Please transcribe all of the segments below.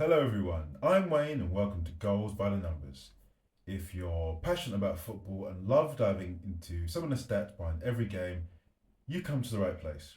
Hello everyone, I'm Wayne and welcome to Goals by the Numbers. If you're passionate about football and love diving into some of the stats behind every game, you come to the right place.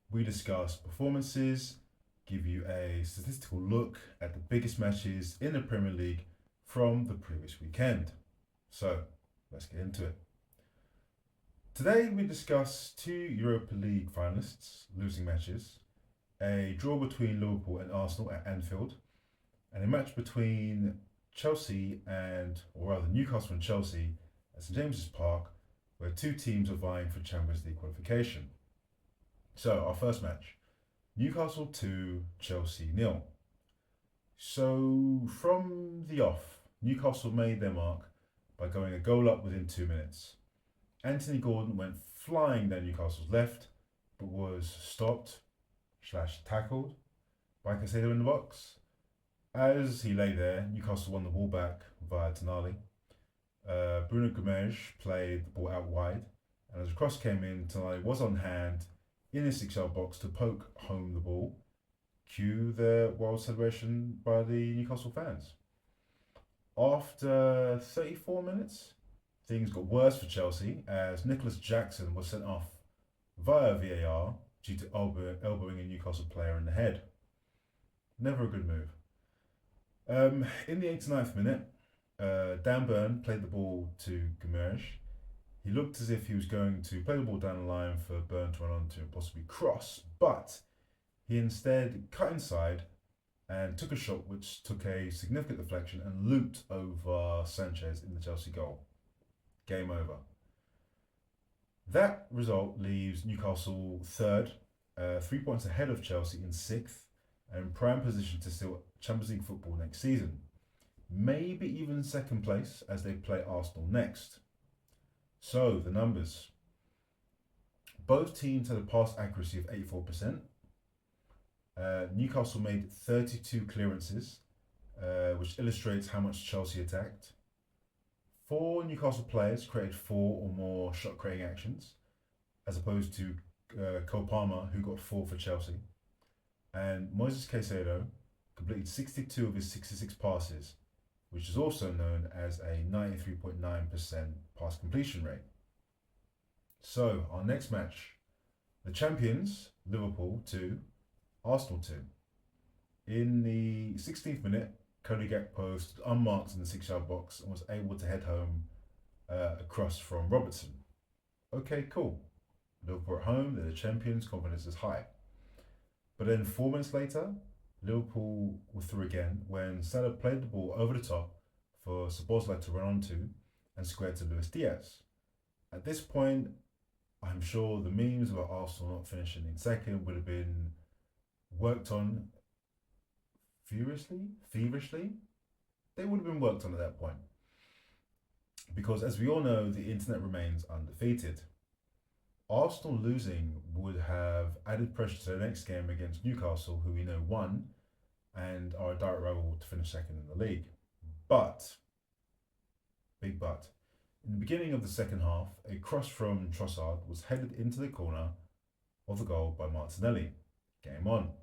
We discuss performances, give you a statistical look at the biggest matches in the Premier League from the previous weekend. So, let's get into it. Today we discuss two Europa League finalists losing matches, a draw between Liverpool and Arsenal at Anfield, and a match between Newcastle and Chelsea at St James's Park, where two teams are vying for Champions League qualification. So, our first match, Newcastle 2, Chelsea 0. So, from the off, Newcastle made their mark by going a goal up within 2 minutes. Anthony Gordon went flying down Newcastle's left, but was stopped/tackled by Caicedo in the box. As he lay there, Newcastle won the ball back via Tonali. Bruno Gomes played the ball out wide, and as a cross came in, Tonali was on hand in his 6-yard box to poke home the ball. Cue the wild celebration by the Newcastle fans. After 34 minutes, things got worse for Chelsea as Nicholas Jackson was sent off via VAR due to elbowing a Newcastle player in the head. Never a good move. In the 89th minute, Dan Burn played the ball to Gomes. He looked as if he was going to play the ball down the line for Burn to run onto and possibly cross, but he instead cut inside and took a shot which took a significant deflection and looped over Sanchez in the Chelsea goal. Game over. That result leaves Newcastle third, 3 points ahead of Chelsea in sixth, and in prime position to steal Champions League football next season. Maybe even second place as they play Arsenal next. So, the numbers. Both teams had a pass accuracy of 84%. Newcastle made 32 clearances, which illustrates how much Chelsea attacked. 4 Newcastle players created 4 or more shot creating actions, as opposed to Cole Palmer, who got 4 for Chelsea. And Moises Caicedo completed 62 of his 66 passes, which is also known as a 93.9% pass completion rate. So, our next match, the champions, Liverpool 2, Arsenal 2. In the 16th minute, Cody Gakpo stood unmarked in the 6-yard box and was able to head home a cross from Robertson. Okay, cool. Liverpool at home, they're the champions, confidence is high. But then 4 minutes later, Liverpool were through again when Salah played the ball over the top for Szoboszlai to run onto and square to Luis Diaz. At this point, I'm sure the memes about Arsenal not finishing in second would have been worked on feverishly. They would have been worked on at that point. Because as we all know, the internet remains undefeated. Arsenal losing would have added pressure to the next game against Newcastle, who we know won and are a direct rival to finish second in the league. But, big but, in the beginning of the second half, a cross from Trossard was headed into the corner of the goal by Martinelli. Game on.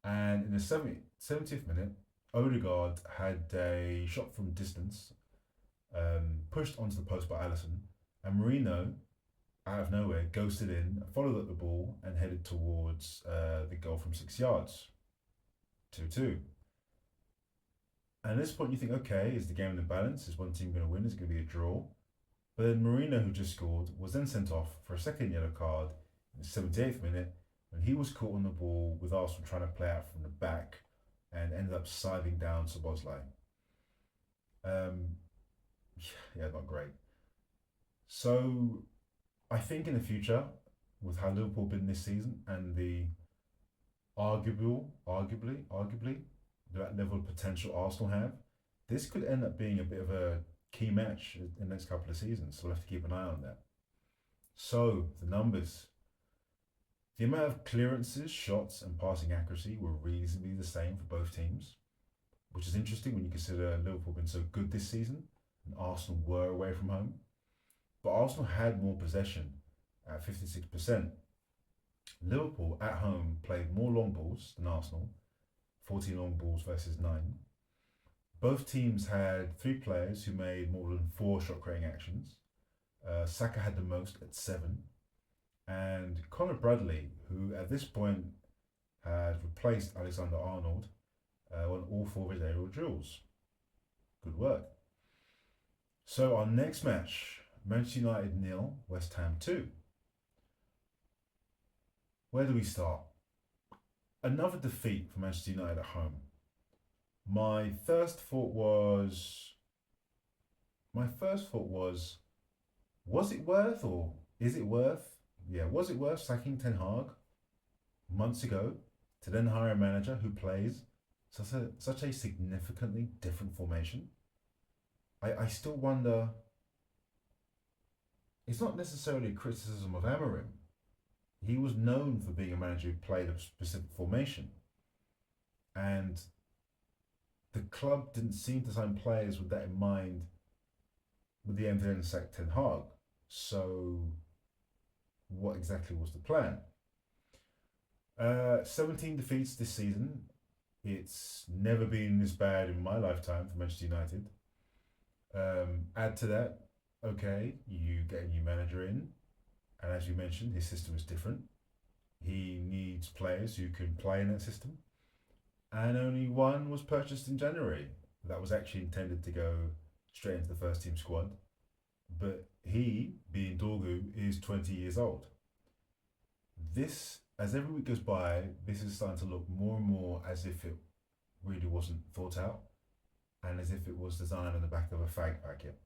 And in the 70th minute, Odegaard had a shot from distance, pushed onto the post by Alisson, and Marino, out of nowhere, ghosted in, followed up the ball, and headed towards the goal from 6 yards. 2-2. And at this point, you think, okay, is the game in the balance? Is one team going to win? Is it going to be a draw? But then Marino, who just scored, was then sent off for a second yellow card in the 78th minute when he was caught on the ball with Arsenal trying to play out from the back and ended up scything down Szoboszlai. Yeah, not great. So, I think in the future, with how Liverpool been this season and the arguably, that level of potential Arsenal have, this could end up being a bit of a key match in the next couple of seasons. So we'll have to keep an eye on that. So, the numbers. The amount of clearances, shots, and passing accuracy were reasonably the same for both teams, which is interesting when you consider Liverpool been so good this season and Arsenal were away from home. But Arsenal had more possession at 56%. Liverpool at home played more long balls than Arsenal, 14 long balls versus 9. Both teams had three players who made more than four shot creating actions. Saka had the most at 7. And Conor Bradley, who at this point had replaced Alexander Arnold, won all four of his aerial duels. Good work. So our next match, Manchester United 0, West Ham 2. Where do we start? Another defeat for Manchester United at home. My first thought was, was it worth or is it worth? Yeah, was it worth sacking Ten Hag months ago to then hire a manager who plays such a significantly different formation? I still wonder. It's not necessarily a criticism of Amorim. He was known for being a manager who played a specific formation, and the club didn't seem to sign players with that in mind, with the aim to then sack Ten Hag. So, what exactly was the plan? 17 defeats this season. It's never been this bad in my lifetime for Manchester United. Add to that, okay, you get a new manager in, and as you mentioned, his system is different. He needs players who can play in that system, and only one was purchased in January. That was actually intended to go straight into the first team squad, but he, being Dorgu, is 20 years old. This, as every week goes by, this is starting to look more and more as if it really wasn't thought out, and as if it was designed on the back of a fag packet.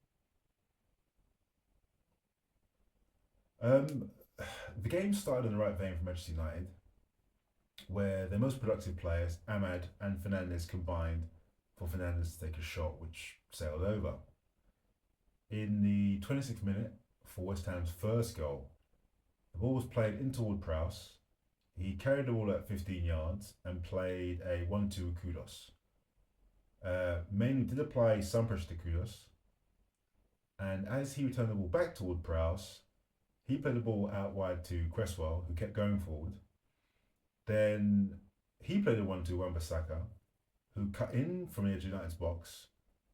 The game started in the right vein for Manchester United, where their most productive players, Ahmad and Fernandes, combined for Fernandes to take a shot which sailed over. In the 26th minute, for West Ham's first goal, the ball was played in toward Prowse. He carried the ball at 15 yards and played a 1-2 with Kudos. Mainly did apply some pressure to Kudos, and as he returned the ball back toward Prowse, he played the ball out wide to Cresswell, who kept going forward. Then he played a 1-2 Wan-Bissaka, who cut in from the edge of United's box.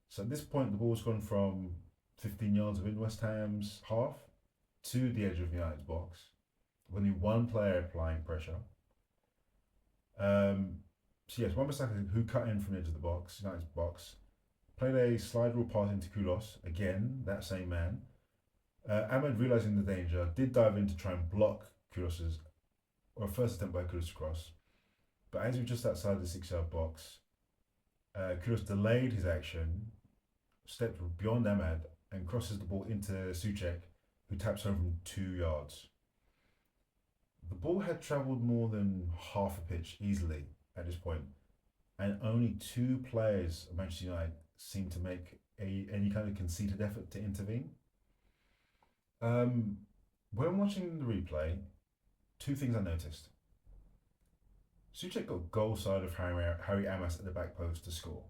So at this point, the ball's gone from 15 yards within West Ham's half to the edge of United's box, with only one player applying pressure. So yes, Wan-Bissaka, who cut in from the edge of the box, United's box, played a slide rule pass into Kulos, again, that same man. Ahmed, realising the danger, did dive in to try and block Kulos's, or first attempt by Kulos to cross. But as he was just outside the 6-yard box, Kulos delayed his action, stepped beyond Ahmed, and crosses the ball into Souček, who taps home from 2 yards. The ball had travelled more than half a pitch easily at this point, and only 2 players of Manchester United seemed to make any kind of conceited effort to intervene. When watching the replay, 2 things I noticed. Souček got goal side of Harry Amas at the back post to score,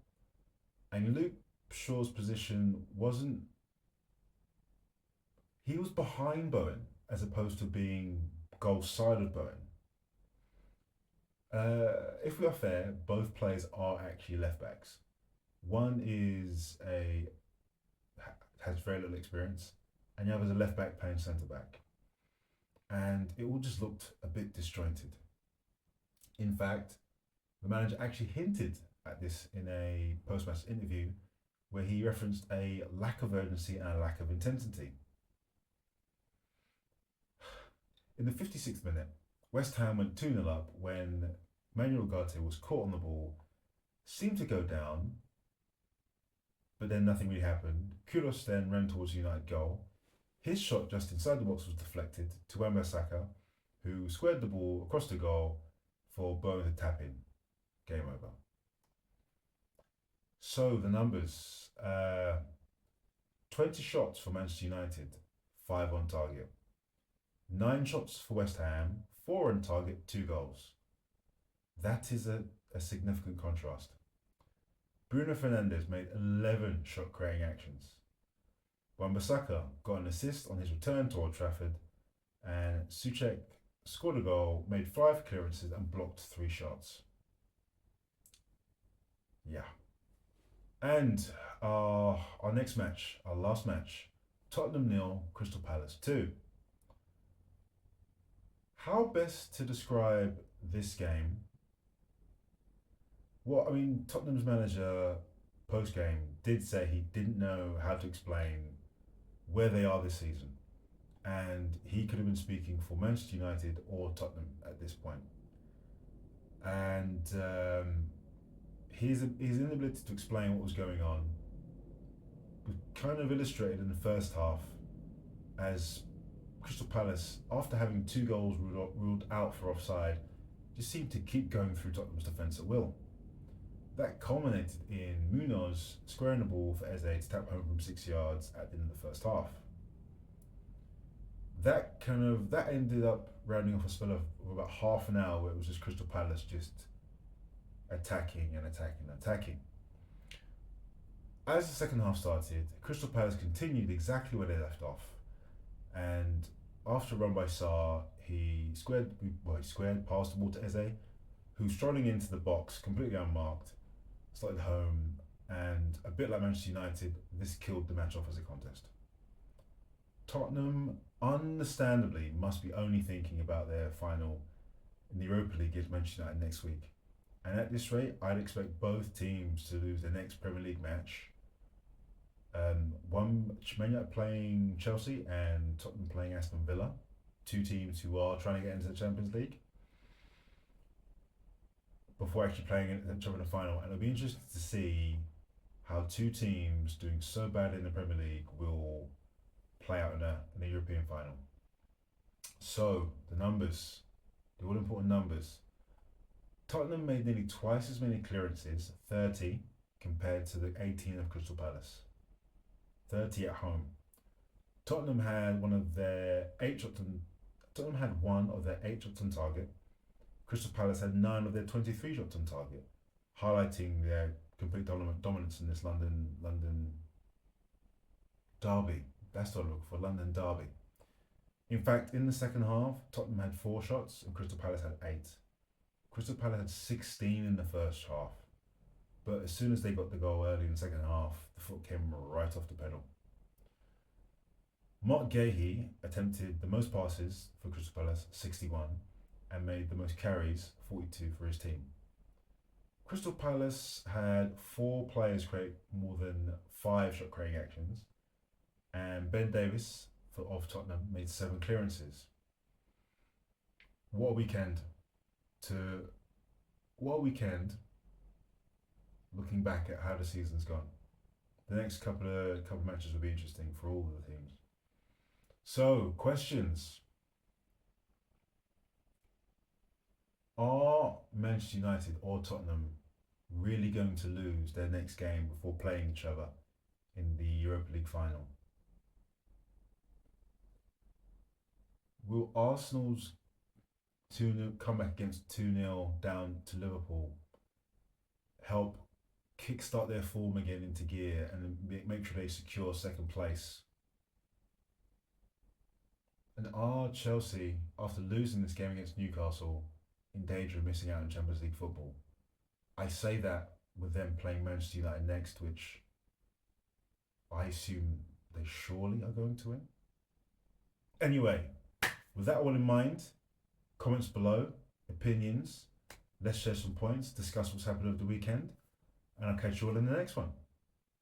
and Luke Shaw's position wasn't. He was behind Bowen as opposed to being goal side of Bowen. If we are fair, both players are actually left backs. One has very little experience, and the other is a left back playing centre back. And it all just looked a bit disjointed. In fact, the manager actually hinted at this in a post-match interview where he referenced a lack of urgency and a lack of intensity. In the 56th minute, West Ham went 2-0 up when Manuel Ugarte was caught on the ball, seemed to go down, but then nothing really happened. Kudos then ran towards the United goal. His shot just inside the box was deflected to Wan-Bissaka, who squared the ball across the goal for Bowen to tap in. Game over. So the numbers. 20 shots for Manchester United, 5 on target. 9 shots for West Ham, 4 on target, 2 goals. That is a significant contrast. Bruno Fernandes made 11 shot creating actions. Wan-Bissaka got an assist on his return to Old Trafford, and Souček scored a goal, made 5 clearances and blocked 3 shots. Yeah. And our next match, our last match, Tottenham nil, Crystal Palace 2. How best to describe this game? Well, I mean, Tottenham's manager post game did say he didn't know how to explain where they are this season, and he could have been speaking for Manchester United or Tottenham at this point. And his inability to explain what was going on was kind of illustrated in the first half as Crystal Palace, after having two goals ruled out for offside, just seemed to keep going through Tottenham's defence at will. That culminated in Munoz squaring the ball for Eze to tap home from 6 yards at the end of the first half. That ended up rounding off a spell of about half an hour where it was just Crystal Palace just attacking and attacking and attacking. As the second half started, Crystal Palace continued exactly where they left off, and after a run by Sarr, he squared past the ball to Eze, who strolling into the box completely unmarked, started home, and a bit like Manchester United, this killed the match off as a contest. Tottenham, understandably, must be only thinking about their final in the Europa League against Manchester United next week. And at this rate, I'd expect both teams to lose their next Premier League match. Man United playing Chelsea and Tottenham playing Aston Villa, two teams who are trying to get into the Champions League before actually playing each other in the final. And it'll be interesting to see how two teams doing so badly in the Premier League will play out in a European final. So, the numbers, the all important numbers. Tottenham made nearly twice as many clearances, 30, compared to the 18 of Crystal Palace. 30 at home. Tottenham had one of their 8 shots on target. Crystal Palace had 9 of their 23 shots on target, highlighting their complete dominance in this London derby. That's what I look for, London derby. In fact, in the second half, Tottenham had 4 shots and Crystal Palace had 8. Crystal Palace had 16 in the first half, but as soon as they got the goal early in the second half, the foot came right off the pedal. Mark Gahey attempted the most passes for Crystal Palace, 61, and made the most carries, 42 for his team. Crystal Palace had 4 players create more than 5 shot creating actions, and Ben Davies of Tottenham made 7 clearances. What a weekend! Looking back at how the season's gone. The next couple of matches will be interesting for all of the teams. So, questions. Are Manchester United or Tottenham really going to lose their next game before playing each other in the Europa League final? Will Arsenal's comeback against 2-0 down to Liverpool help kickstart their form again into gear and make sure they secure second place? And are Chelsea, after losing this game against Newcastle, in danger of missing out on Champions League football? I say that with them playing Manchester United next, which I assume they surely are going to win. Anyway, with that all in mind, comments below, opinions, let's share some points, discuss what's happened over the weekend, and I'll catch you all in the next one.